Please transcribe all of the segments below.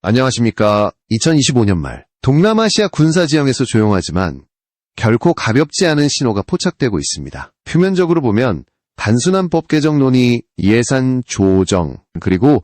안녕하십니까. 2025년 말 동남아시아 군사지형에서 조용하지만 결코 가볍지 않은 신호가 포착되고 있습니다. 표면적으로 보면 단순한 법 개정론이 예산 조정 그리고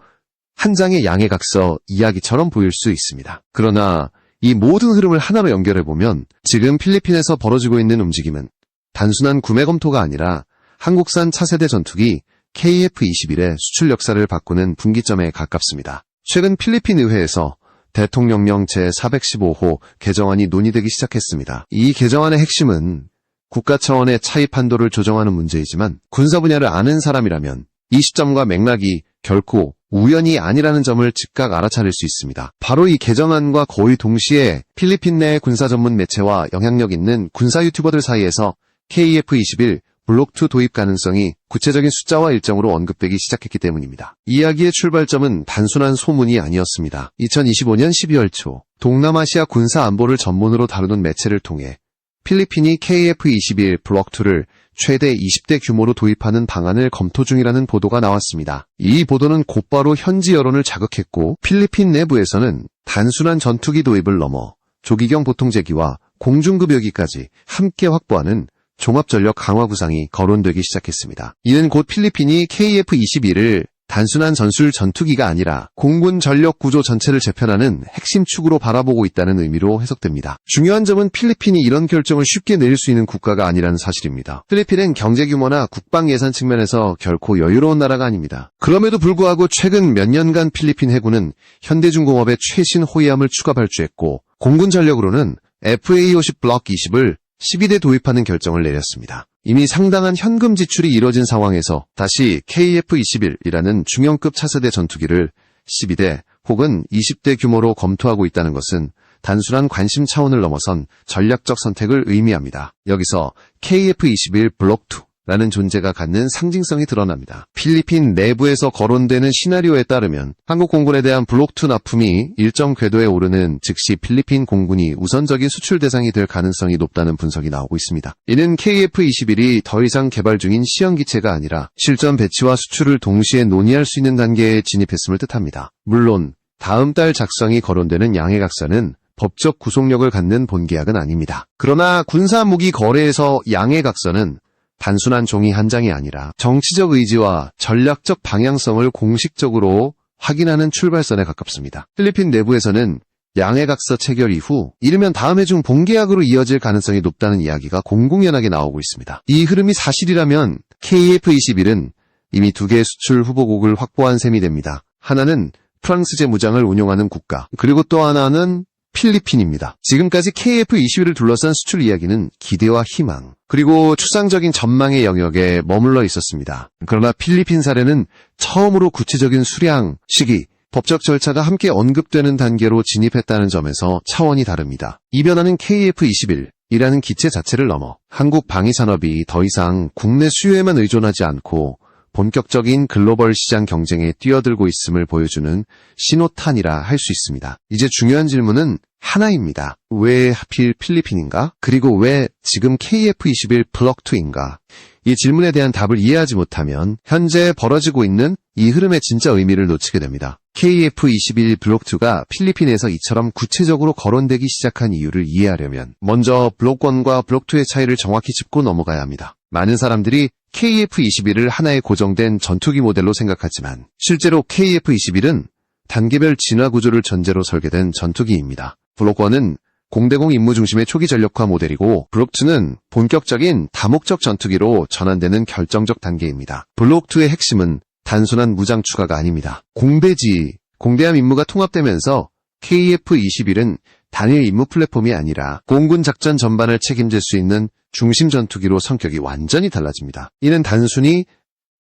한 장의 양해각서 이야기처럼 보일 수 있습니다. 그러나 이 모든 흐름을 하나로 연결해보면 지금 필리핀에서 벌어지고 있는 움직임은 단순한 구매 검토가 아니라 한국산 차세대 전투기 KF-21의 수출 역사를 바꾸는 분기점에 가깝습니다. 최근 필리핀 의회에서 대통령령 제415호 개정안이 논의되기 시작했습니다. 이 개정안의 핵심은 국가 차원의 차입 한도를 조정하는 문제이지만 군사 분야를 아는 사람이라면 이 시점과 맥락이 결코 우연이 아니라는 점을 즉각 알아차릴 수 있습니다. 바로 이 개정안과 거의 동시에 필리핀 내 군사 전문 매체와 영향력 있는 군사 유튜버들 사이에서 KF-21 블록2 도입 가능성이 구체적인 숫자와 일정으로 언급되기 시작했기 때문입니다. 이야기의 출발점은 단순한 소문이 아니었습니다. 2025년 12월 초 동남아시아 군사 안보를 전문으로 다루는 매체를 통해 필리핀이 KF-21 블록2를 최대 20대 규모로 도입하는 방안을 검토 중이라는 보도가 나왔습니다. 이 보도는 곧바로 현지 여론을 자극했고 필리핀 내부에서는 단순한 전투기 도입을 넘어 조기경 보통제기와 공중급여기까지 함께 확보하는 종합전력 강화 구상이 거론되기 시작했습니다. 이는 곧 필리핀이 KF-21을 단순한 전술 전투기가 아니라 공군 전력 구조 전체를 재편하는 핵심 축으로 바라보고 있다는 의미로 해석됩니다. 중요한 점은 필리핀이 이런 결정을 쉽게 내릴 수 있는 국가가 아니라는 사실입니다. 필리핀은 경제 규모나 국방 예산 측면에서 결코 여유로운 나라가 아닙니다. 그럼에도 불구하고 최근 몇 년간 필리핀 해군은 현대중공업의 최신 호위함을 추가 발주했고 공군 전력으로는 FA-50 블록 20을 12대 도입하는 결정을 내렸습니다. 이미 상당한 현금 지출이 이뤄진 상황에서 다시 KF-21이라는 중형급 차세대 전투기를 12대 혹은 20대 규모로 검토하고 있다는 것은 단순한 관심 차원을 넘어선 전략적 선택을 의미합니다. 여기서 KF-21 블록2라는 존재가 갖는 상징성이 드러납니다. 필리핀 내부에서 거론되는 시나리오에 따르면 한국 공군에 대한 블록2 납품이 일정 궤도에 오르는 즉시 필리핀 공군이 우선적인 수출 대상이 될 가능성이 높다는 분석이 나오고 있습니다. 이는 KF-21이 더 이상 개발 중인 시형기체가 아니라 실전 배치와 수출을 동시에 논의할 수 있는 단계에 진입했음을 뜻합니다. 물론 다음 달 작성이 거론되는 양해각서는 법적 구속력을 갖는 본계약은 아닙니다. 그러나 군사무기 거래에서 양해각서는 단순한 종이 한 장이 아니라 정치적 의지와 전략적 방향성을 공식적으로 확인하는 출발선에 가깝습니다. 필리핀 내부에서는 양해각서 체결 이후 이르면 다음 해 중 본계약으로 이어질 가능성이 높다는 이야기가 공공연하게 나오고 있습니다. 이 흐름이 사실이라면 KF-21은 이미 두 개의 수출 후보국을 확보한 셈이 됩니다. 하나는 프랑스제 무장을 운용하는 국가, 그리고 또 하나는 필리핀입니다. 지금까지 KF-21을 둘러싼 수출 이야기는 기대와 희망, 그리고 추상적인 전망의 영역에 머물러 있었습니다. 그러나 필리핀 사례는 처음으로 구체적인 수량, 시기, 법적 절차가 함께 언급되는 단계로 진입했다는 점에서 차원이 다릅니다. 이 변화는 KF-21이라는 기체 자체를 넘어 한국 방위산업이 더 이상 국내 수요에만 의존하지 않고 본격적인 글로벌 시장 경쟁에 뛰어들고 있음을 보여주는 신호탄이라 할 수 있습니다. 이제 중요한 질문은 하나입니다. 왜 하필 필리핀인가? 그리고 왜 지금 KF-21 블록2인가? 이 질문에 대한 답을 이해하지 못하면 현재 벌어지고 있는 이 흐름의 진짜 의미를 놓치게 됩니다. KF-21 블록2가 필리핀에서 이처럼 구체적으로 거론되기 시작한 이유를 이해하려면 먼저 블록1과 블록2의 차이를 정확히 짚고 넘어가야 합니다. 많은 사람들이 KF-21을 하나의 고정된 전투기 모델로 생각하지만 실제로 KF-21은 단계별 진화 구조를 전제로 설계된 전투기입니다. 블록1은 공대공 임무 중심의 초기 전력화 모델이고 블록2는 본격적인 다목적 전투기로 전환되는 결정적 단계입니다. 블록2의 핵심은 단순한 무장 추가가 아닙니다. 공대함 임무가 통합되면서 KF-21은 단일 임무 플랫폼이 아니라 공군 작전 전반을 책임질 수 있는 중심 전투기로 성격이 완전히 달라집니다. 이는 단순히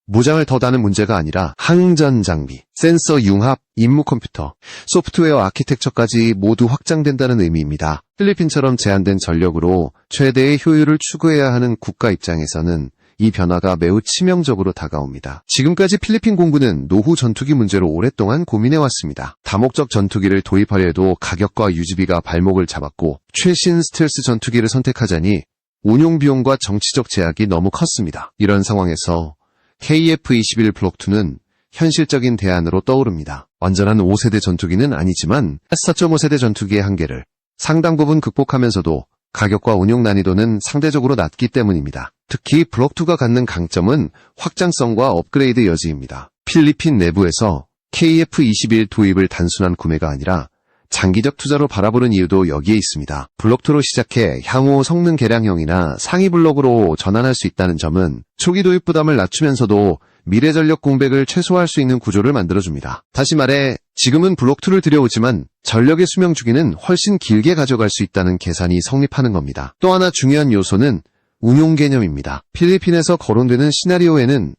무장을 더 다는 문제가 아니라 항전 장비, 센서 융합, 임무 컴퓨터, 소프트웨어 아키텍처까지 모두 확장된다는 의미입니다. 필리핀처럼 제한된 전력으로 최대의 효율을 추구해야 하는 국가 입장에서는 이 변화가 매우 치명적으로 다가옵니다. 지금까지 필리핀 공군은 노후 전투기 문제로 오랫동안 고민해왔습니다. 다목적 전투기를 도입하려 해도 가격과 유지비가 발목을 잡았고 최신 스텔스 전투기를 선택하자니 운용 비용과 정치적 제약이 너무 컸습니다. 이런 상황에서 KF-21 블록2는 현실적인 대안으로 떠오릅니다. 완전한 5세대 전투기는 아니지만 4.5세대 전투기의 한계를 상당 부분 극복하면서도 가격과 운용 난이도는 상대적으로 낮기 때문입니다. 특히 블록2가 갖는 강점은 확장성과 업그레이드 여지입니다. 필리핀 내부에서 KF-21 도입을 단순한 구매가 아니라 장기적 투자로 바라보는 이유도 여기에 있습니다. 블록2로 시작해 향후 성능 개량형이나 상위 블록으로 전환할 수 있다는 점은 초기 도입 부담을 낮추면서도 미래 전력 공백을 최소화할 수 있는 구조를 만들어줍니다. 다시 말해 지금은 블록2를 들여오지만 전력의 수명 주기는 훨씬 길게 가져갈 수 있다는 계산이 성립하는 겁니다. 또 하나 중요한 요소는 운용 개념입니다. 필리핀에서 거론되는 시나리오에는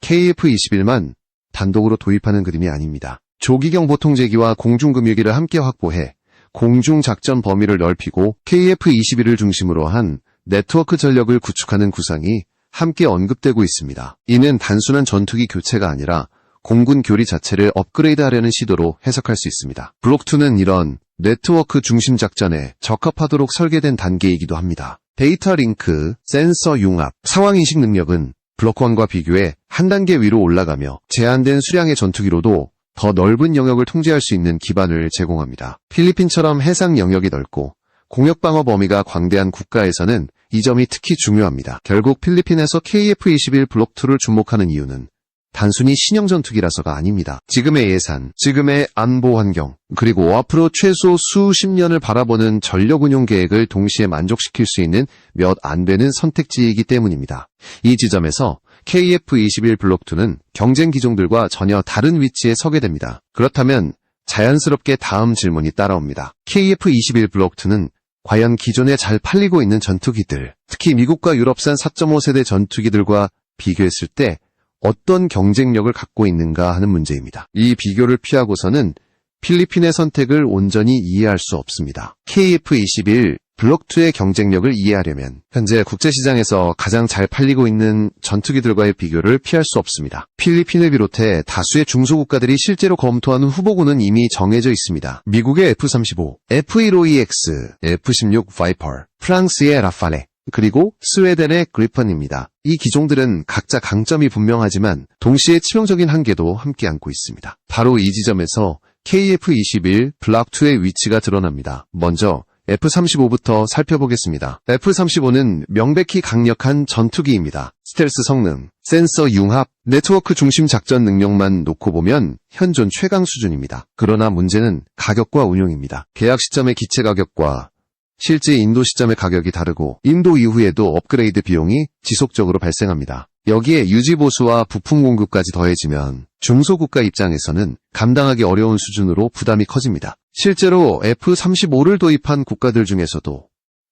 KF-21만 단독으로 도입하는 그림이 아닙니다. 조기경 보통제기와 공중금유기를 함께 확보해 공중작전 범위를 넓히고 KF-21을 중심으로 한 네트워크 전력을 구축하는 구상이 함께 언급되고 있습니다. 이는 단순한 전투기 교체가 아니라 공군 교리 자체를 업그레이드하려는 시도로 해석할 수 있습니다. 블록2는 이런 네트워크 중심 작전에 적합하도록 설계된 단계이기도 합니다. 데이터 링크, 센서 융합, 상황인식 능력은 블록1과 비교해 한 단계 위로 올라가며 제한된 수량의 전투기로도 더 넓은 영역을 통제할 수 있는 기반을 제공합니다. 필리핀처럼 해상 영역이 넓고 공역방어 범위가 광대한 국가에서는 이 점이 특히 중요합니다. 결국 필리핀에서 KF-21 블록2를 주목하는 이유는 단순히 신형 전투기라서가 아닙니다. 지금의 예산, 지금의 안보 환경, 그리고 앞으로 최소 수십 년을 바라보는 전력 운용 계획을 동시에 만족시킬 수 있는 몇 안 되는 선택지이기 때문입니다. 이 지점에서 KF-21 블록2는 경쟁 기종들과 전혀 다른 위치에 서게 됩니다. 그렇다면 자연스럽게 다음 질문이 따라옵니다. KF-21 블록2는 과연 기존에 잘 팔리고 있는 전투기들, 특히 미국과 유럽산 4.5세대 전투기들과 비교했을 때 어떤 경쟁력을 갖고 있는가 하는 문제입니다. 이 비교를 피하고서는 필리핀의 선택을 온전히 이해할 수 없습니다. KF-21 블록2의 경쟁력을 이해하려면 현재 국제시장에서 가장 잘 팔리고 있는 전투기들과의 비교를 피할 수 없습니다. 필리핀을 비롯해 다수의 중소국가들이 실제로 검토하는 후보군은 이미 정해져 있습니다. 미국의 F-35, F-15EX, F-16 바이퍼, 프랑스의 라팔레, 그리고 스웨덴의 그리펀입니다. 이 기종들은 각자 강점이 분명하지만 동시에 치명적인 한계도 함께 안고 있습니다. 바로 이 지점에서 KF-21 블록2의 위치가 드러납니다. 먼저 F-35부터 살펴보겠습니다. F-35는 명백히 강력한 전투기입니다. 스텔스 성능, 센서 융합, 네트워크 중심 작전 능력만 놓고 보면 현존 최강 수준입니다. 그러나 문제는 가격과 운용입니다. 계약 시점의 기체 가격과 실제 인도 시점의 가격이 다르고 인도 이후에도 업그레이드 비용이 지속적으로 발생합니다. 여기에 유지보수와 부품 공급까지 더해지면 중소국가 입장에서는 감당하기 어려운 수준으로 부담이 커집니다. 실제로 F-35를 도입한 국가들 중에서도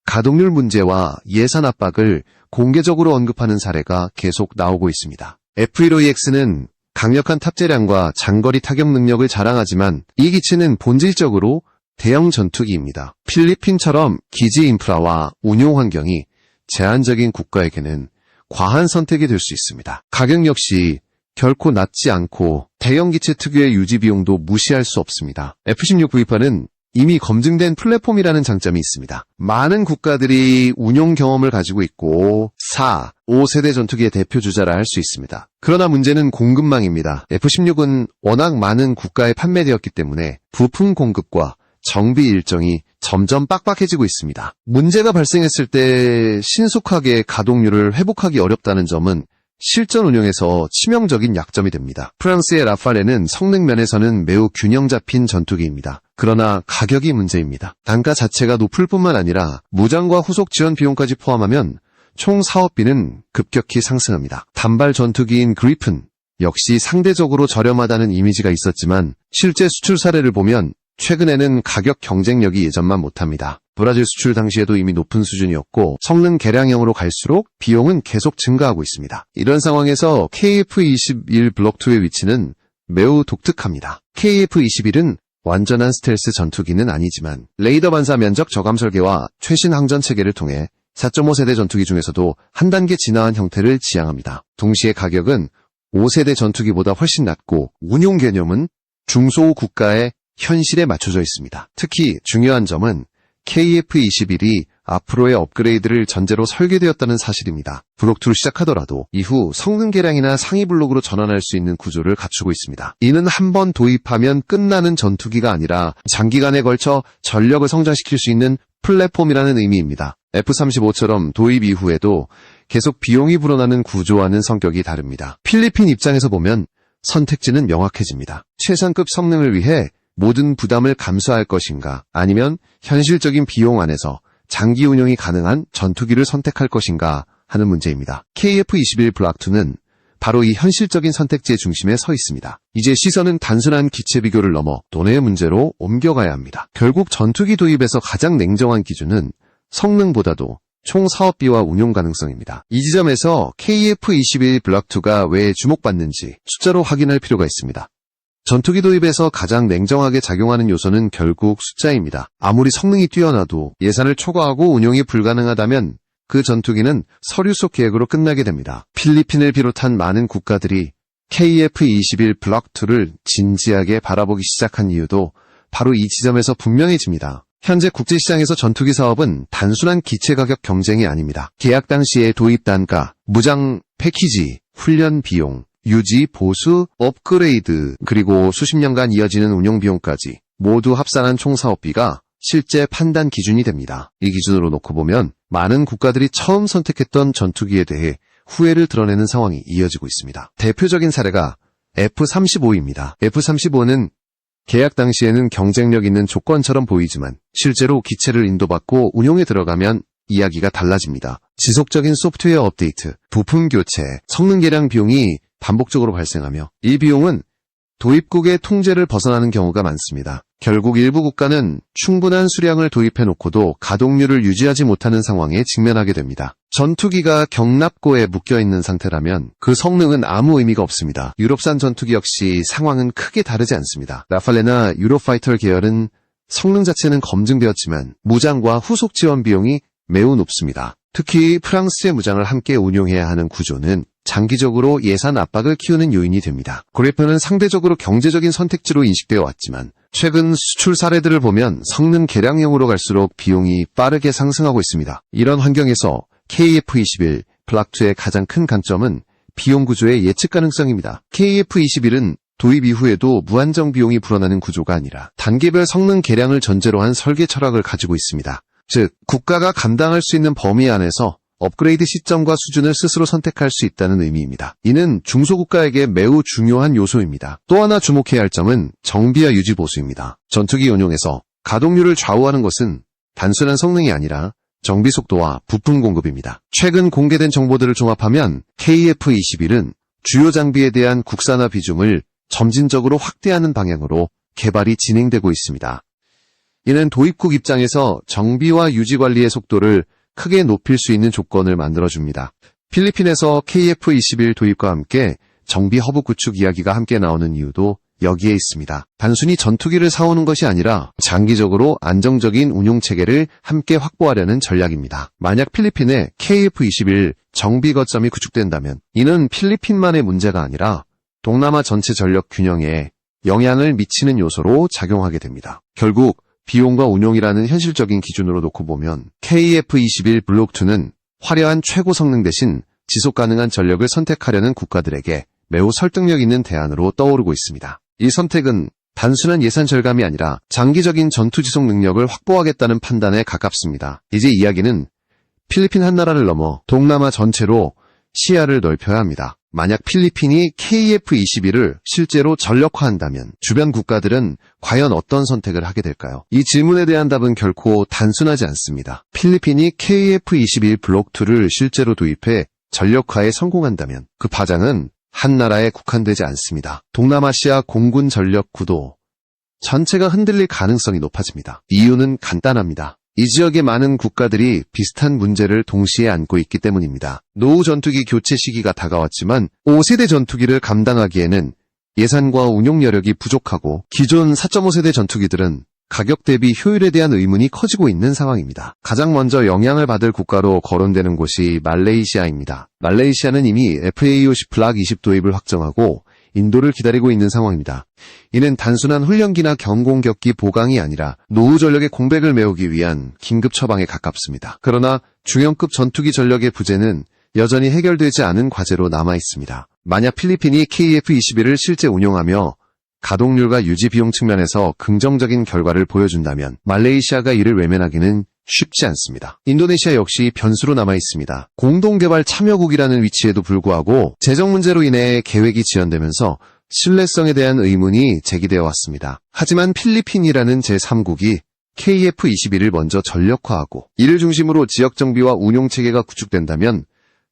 가동률 문제와 예산 압박을 공개적으로 언급하는 사례가 계속 나오고 있습니다. F-15EX는 강력한 탑재량과 장거리 타격 능력을 자랑하지만 이 기체는 본질적으로 대형 전투기입니다. 필리핀처럼 기지 인프라와 운용 환경이 제한적인 국가에게는 과한 선택이 될 수 있습니다. 가격 역시 결코 낮지 않고 대형 기체 특유의 유지 비용도 무시할 수 없습니다. F-16V파는 이미 검증된 플랫폼이라는 장점이 있습니다. 많은 국가들이 운용 경험을 가지고 있고 4, 5세대 전투기의 대표 주자라 할 수 있습니다. 그러나 문제는 공급망입니다. F-16은 워낙 많은 국가에 판매되었기 때문에 부품 공급과 정비 일정이 점점 빡빡해지고 있습니다. 문제가 발생했을 때 신속하게 가동률을 회복하기 어렵다는 점은 실전 운용에서 치명적인 약점이 됩니다. 프랑스의 라팔레는 성능 면에서는 매우 균형 잡힌 전투기입니다. 그러나 가격이 문제입니다. 단가 자체가 높을 뿐만 아니라 무장과 후속 지원 비용까지 포함하면 총 사업비는 급격히 상승합니다. 단발 전투기인 그리픈 역시 상대적으로 저렴하다는 이미지가 있었지만 실제 수출 사례를 보면 최근에는 가격 경쟁력이 예전만 못합니다. 브라질 수출 당시에도 이미 높은 수준이었고 성능 개량형으로 갈수록 비용은 계속 증가하고 있습니다. 이런 상황에서 KF-21 블록2의 위치는 매우 독특합니다. KF-21은 완전한 스텔스 전투기는 아니지만 레이더 반사 면적 저감 설계와 최신 항전 체계를 통해 4.5세대 전투기 중에서도 한 단계 진화한 형태를 지향합니다. 동시에 가격은 5세대 전투기보다 훨씬 낮고 운용 개념은 중소 국가의 현실에 맞춰져 있습니다. 특히 중요한 점은 KF-21이 앞으로의 업그레이드를 전제로 설계되었다는 사실입니다. 블록 2를 시작하더라도 이후 성능 개량이나 상위 블록으로 전환할 수 있는 구조를 갖추고 있습니다. 이는 한 번 도입하면 끝나는 전투기가 아니라 장기간에 걸쳐 전력을 성장시킬 수 있는 플랫폼이라는 의미입니다. F-35처럼 도입 이후에도 계속 비용이 불어나는 구조와는 성격이 다릅니다. 필리핀 입장에서 보면 선택지는 명확해집니다. 최상급 성능을 위해 모든 부담을 감수할 것인가, 아니면 현실적인 비용 안에서 장기 운용이 가능한 전투기를 선택할 것인가 하는 문제입니다. KF-21 블록2는 바로 이 현실적인 선택지의 중심에 서 있습니다. 이제 시선은 단순한 기체 비교를 넘어 돈의 문제로 옮겨가야 합니다. 결국 전투기 도입에서 가장 냉정한 기준은 성능보다도 총 사업비와 운용 가능성입니다. 이 지점에서 KF-21 블록2가 왜 주목받는지 숫자로 확인할 필요가 있습니다. 전투기 도입에서 가장 냉정하게 작용하는 요소는 결국 숫자입니다. 아무리 성능이 뛰어나도 예산을 초과하고 운용이 불가능하다면 그 전투기는 서류 속 계획으로 끝나게 됩니다. 필리핀을 비롯한 많은 국가들이 KF-21 블록2를 진지하게 바라보기 시작한 이유도 바로 이 지점에서 분명해집니다. 현재 국제시장에서 전투기 사업은 단순한 기체 가격 경쟁이 아닙니다. 계약 당시의 도입 단가, 무장 패키지, 훈련 비용, 유지, 보수, 업그레이드, 그리고 수십 년간 이어지는 운영 비용까지 모두 합산한 총 사업비가 실제 판단 기준이 됩니다. 이 기준으로 놓고 보면 많은 국가들이 처음 선택했던 전투기에 대해 후회를 드러내는 상황이 이어지고 있습니다. 대표적인 사례가 F-35입니다. F-35는 계약 당시에는 경쟁력 있는 조건처럼 보이지만 실제로 기체를 인도받고 운용에 들어가면 이야기가 달라집니다. 지속적인 소프트웨어 업데이트, 부품 교체, 성능 개량 비용이 반복적으로 발생하며 이 비용은 도입국의 통제를 벗어나는 경우가 많습니다. 결국 일부 국가는 충분한 수량을 도입해놓고도 가동률을 유지하지 못하는 상황에 직면하게 됩니다. 전투기가 경납고에 묶여있는 상태라면 그 성능은 아무 의미가 없습니다. 유럽산 전투기 역시 상황은 크게 다르지 않습니다. 라팔레나 유로파이터 계열은 성능 자체는 검증되었지만 무장과 후속 지원 비용이 매우 높습니다. 특히 프랑스의 무장을 함께 운용해야 하는 구조는 장기적으로 예산 압박을 키우는 요인이 됩니다. 그래프는 상대적으로 경제적인 선택지로 인식되어 왔지만 최근 수출 사례들을 보면 성능 개량형으로 갈수록 비용이 빠르게 상승하고 있습니다. 이런 환경에서 KF-21 블록2의 가장 큰 강점은 비용 구조의 예측 가능성입니다. KF-21은 도입 이후에도 무한정 비용이 불어나는 구조가 아니라 단계별 성능 개량을 전제로 한 설계 철학을 가지고 있습니다. 즉, 국가가 감당할 수 있는 범위 안에서 업그레이드 시점과 수준을 스스로 선택할 수 있다는 의미입니다. 이는 중소국가에게 매우 중요한 요소입니다. 또 하나 주목해야 할 점은 정비와 유지 보수입니다. 전투기 운용에서 가동률을 좌우하는 것은 단순한 성능이 아니라 정비 속도와 부품 공급입니다. 최근 공개된 정보들을 종합하면 KF-21은 주요 장비에 대한 국산화 비중을 점진적으로 확대하는 방향으로 개발이 진행되고 있습니다. 이는 도입국 입장에서 정비와 유지 관리의 속도를 크게 높일 수 있는 조건을 만들어줍니다. 필리핀에서 KF-21 도입과 함께 정비 허브 구축 이야기가 함께 나오는 이유도 여기에 있습니다. 단순히 전투기를 사오는 것이 아니라 장기적으로 안정적인 운용체계를 함께 확보하려는 전략입니다. 만약 필리핀에 KF-21 정비 거점이 구축된다면 이는 필리핀만의 문제가 아니라 동남아 전체 전력 균형에 영향을 미치는 요소로 작용하게 됩니다. 결국 비용과 운용이라는 현실적인 기준으로 놓고 보면 KF-21 블록2는 화려한 최고 성능 대신 지속 가능한 전력을 선택하려는 국가들에게 매우 설득력 있는 대안으로 떠오르고 있습니다. 이 선택은 단순한 예산 절감이 아니라 장기적인 전투 지속 능력을 확보하겠다는 판단에 가깝습니다. 이제 이야기는 필리핀 한 나라를 넘어 동남아 전체로 시야를 넓혀야 합니다. 만약 필리핀이 KF-21을 실제로 전력화한다면 주변 국가들은 과연 어떤 선택을 하게 될까요? 이 질문에 대한 답은 결코 단순하지 않습니다. 필리핀이 KF-21 블록2를 실제로 도입해 전력화에 성공한다면 그 파장은 한 나라에 국한되지 않습니다. 동남아시아 공군 전력 구도 전체가 흔들릴 가능성이 높아집니다. 이유는 간단합니다. 이 지역의 많은 국가들이 비슷한 문제를 동시에 안고 있기 때문입니다. 노후 전투기 교체 시기가 다가왔지만 5세대 전투기를 감당하기에는 예산과 운용 여력이 부족하고 기존 4.5세대 전투기들은 가격 대비 효율에 대한 의문이 커지고 있는 상황입니다. 가장 먼저 영향을 받을 국가로 거론되는 곳이 말레이시아입니다. 말레이시아는 이미 FA50 블록 20 도입을 확정하고 인도를 기다리고 있는 상황입니다. 이는 단순한 훈련기나 경공격기 보강이 아니라 노후 전력의 공백을 메우기 위한 긴급 처방에 가깝습니다. 그러나 중형급 전투기 전력의 부재는 여전히 해결되지 않은 과제로 남아 있습니다. 만약 필리핀이 KF-21을 실제 운용하며 가동률과 유지 비용 측면에서 긍정적인 결과를 보여준다면 말레이시아가 이를 외면하기는 쉽지 않습니다. 인도네시아 역시 변수로 남아 있습니다. 공동개발 참여국이라는 위치에도 불구하고 재정 문제로 인해 계획이 지연되면서 신뢰성에 대한 의문이 제기되어 왔습니다. 하지만 필리핀이라는 제3국이 KF-21을 먼저 전력화하고 이를 중심으로 지역 정비와 운용 체계가 구축된다면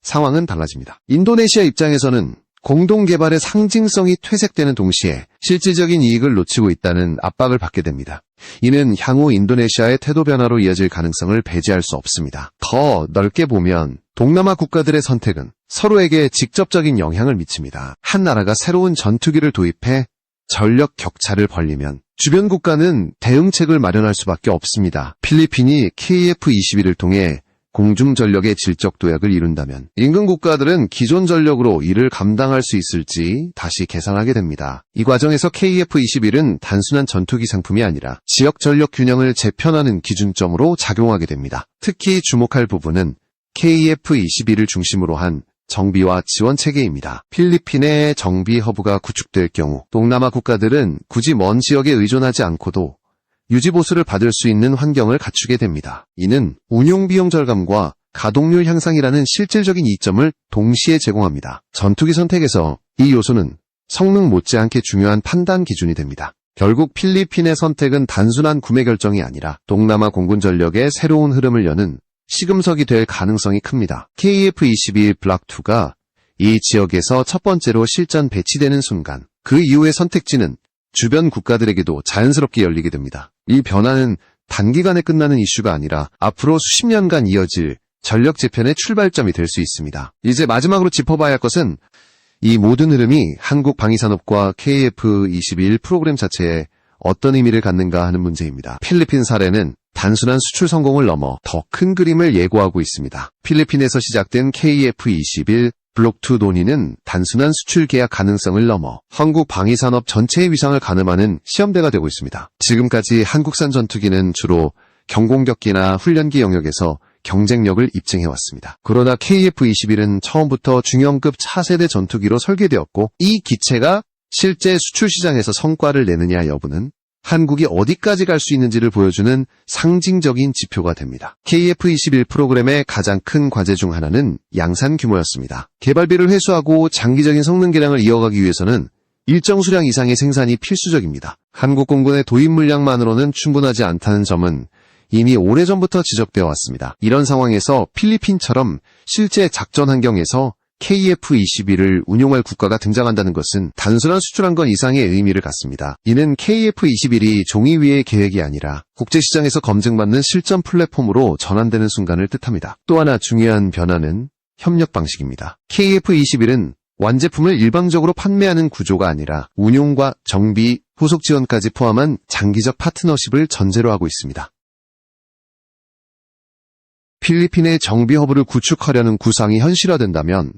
상황은 달라집니다. 인도네시아 입장에서는 공동개발의 상징성이 퇴색되는 동시에 실질적인 이익을 놓치고 있다는 압박을 받게 됩니다. 이는 향후 인도네시아의 태도 변화로 이어질 가능성을 배제할 수 없습니다. 더 넓게 보면 동남아 국가들의 선택은 서로에게 직접적인 영향을 미칩니다. 한 나라가 새로운 전투기를 도입해 전력 격차를 벌리면 주변 국가는 대응책을 마련할 수밖에 없습니다. 필리핀이 KF-21을 통해 공중전력의 질적 도약을 이룬다면 인근 국가들은 기존 전력으로 이를 감당할 수 있을지 다시 계산하게 됩니다. 이 과정에서 KF-21은 단순한 전투기 상품이 아니라 지역 전력 균형을 재편하는 기준점으로 작용하게 됩니다. 특히 주목할 부분은 KF-21을 중심으로 한 정비와 지원 체계입니다. 필리핀의 정비 허브가 구축될 경우 동남아 국가들은 굳이 먼 지역에 의존하지 않고도 유지보수를 받을 수 있는 환경을 갖추게 됩니다. 이는 운용비용 절감과 가동률 향상이라는 실질적인 이점을 동시에 제공합니다. 전투기 선택에서 이 요소는 성능 못지않게 중요한 판단 기준이 됩니다. 결국 필리핀의 선택은 단순한 구매 결정이 아니라 동남아 공군 전력의 새로운 흐름을 여는 시금석이 될 가능성이 큽니다. KF-22 블락2가 이 지역에서 첫 번째로 실전 배치되는 순간 그 이후의 선택지는 주변 국가들에게도 자연스럽게 열리게 됩니다. 이 변화는 단기간에 끝나는 이슈가 아니라 앞으로 수십 년간 이어질 전력 재편의 출발점이 될 수 있습니다. 이제 마지막으로 짚어봐야 할 것은 이 모든 흐름이 한국 방위산업과 KF-21 프로그램 자체에 어떤 의미를 갖는가 하는 문제입니다. 필리핀 사례는 단순한 수출 성공을 넘어 더 큰 그림을 예고하고 있습니다. 필리핀에서 시작된 KF-21 블록2 논의는 단순한 수출 계약 가능성을 넘어 한국 방위산업 전체의 위상을 가늠하는 시험대가 되고 있습니다. 지금까지 한국산 전투기는 주로 경공격기나 훈련기 영역에서 경쟁력을 입증해왔습니다. 그러나 KF-21은 처음부터 중형급 차세대 전투기로 설계되었고 이 기체가 실제 수출 시장에서 성과를 내느냐 여부는 한국이 어디까지 갈 수 있는지를 보여주는 상징적인 지표가 됩니다. KF-21 프로그램의 가장 큰 과제 중 하나는 양산 규모였습니다. 개발비를 회수하고 장기적인 성능 개량을 이어가기 위해서는 일정 수량 이상의 생산이 필수적입니다. 한국 공군의 도입 물량만으로는 충분하지 않다는 점은 이미 오래전부터 지적되어 왔습니다. 이런 상황에서 필리핀처럼 실제 작전 환경에서 KF-21을 운용할 국가가 등장한다는 것은 단순한 수출 한 건 이상의 의미를 갖습니다. 이는 KF-21이 종이 위의 계획이 아니라 국제시장에서 검증받는 실전 플랫폼으로 전환되는 순간을 뜻합니다. 또 하나 중요한 변화는 협력 방식입니다. KF-21은 완제품을 일방적으로 판매하는 구조가 아니라 운용과 정비, 후속 지원까지 포함한 장기적 파트너십을 전제로 하고 있습니다. 필리핀의 정비 허브를 구축하려는 구상이 현실화된다면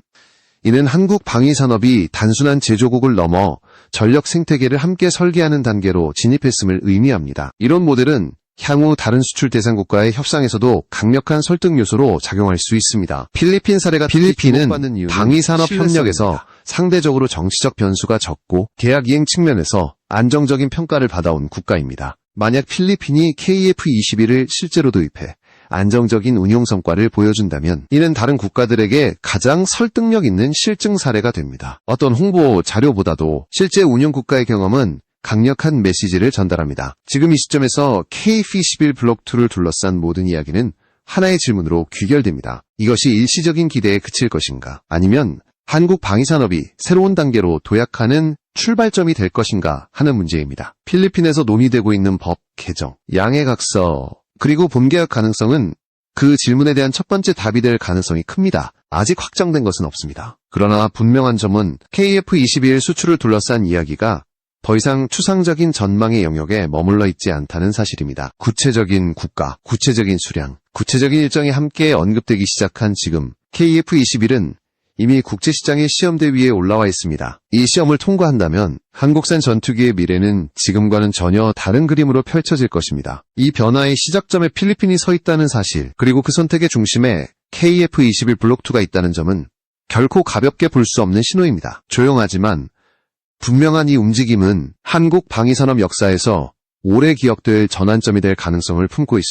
이는 한국 방위산업이 단순한 제조국을 넘어 전력 생태계를 함께 설계하는 단계로 진입했음을 의미합니다. 이런 모델은 향후 다른 수출 대상국과의 협상에서도 강력한 설득 요소로 작용할 수 있습니다. 필리핀 사례가 필리핀은 방위산업 협력에서 상대적으로 정치적 변수가 적고 계약 이행 측면에서 안정적인 평가를 받아온 국가입니다. 만약 필리핀이 KF-21을 실제로 도입해 안정적인 운용 성과를 보여준다면 이는 다른 국가들에게 가장 설득력 있는 실증 사례가 됩니다. 어떤 홍보 자료보다도 실제 운용 국가의 경험은 강력한 메시지를 전달합니다. 지금 이 시점에서 KF-21 블록2를 둘러싼 모든 이야기는 하나의 질문으로 귀결됩니다. 이것이 일시적인 기대에 그칠 것인가? 아니면 한국 방위산업이 새로운 단계로 도약하는 출발점이 될 것인가 하는 문제입니다. 필리핀에서 논의되고 있는 법 개정, 양해각서, 그리고 본계약 가능성은 그 질문에 대한 첫 번째 답이 될 가능성이 큽니다. 아직 확정된 것은 없습니다. 그러나 분명한 점은 KF-21 수출을 둘러싼 이야기가 더 이상 추상적인 전망의 영역에 머물러 있지 않다는 사실입니다. 구체적인 국가, 구체적인 수량, 구체적인 일정이 함께 언급되기 시작한 지금 KF-21은 이미 국제시장의 시험대 위에 올라와 있습니다. 이 시험을 통과한다면 한국산 전투기의 미래는 지금과는 전혀 다른 그림으로 펼쳐질 것입니다. 이 변화의 시작점에 필리핀이 서 있다는 사실, 그리고 그 선택의 중심에 KF-21 블록2가 있다는 점은 결코 가볍게 볼 수 없는 신호입니다. 조용하지만 분명한 이 움직임은 한국 방위산업 역사에서 오래 기억될 전환점이 될 가능성을 품고 있습니다.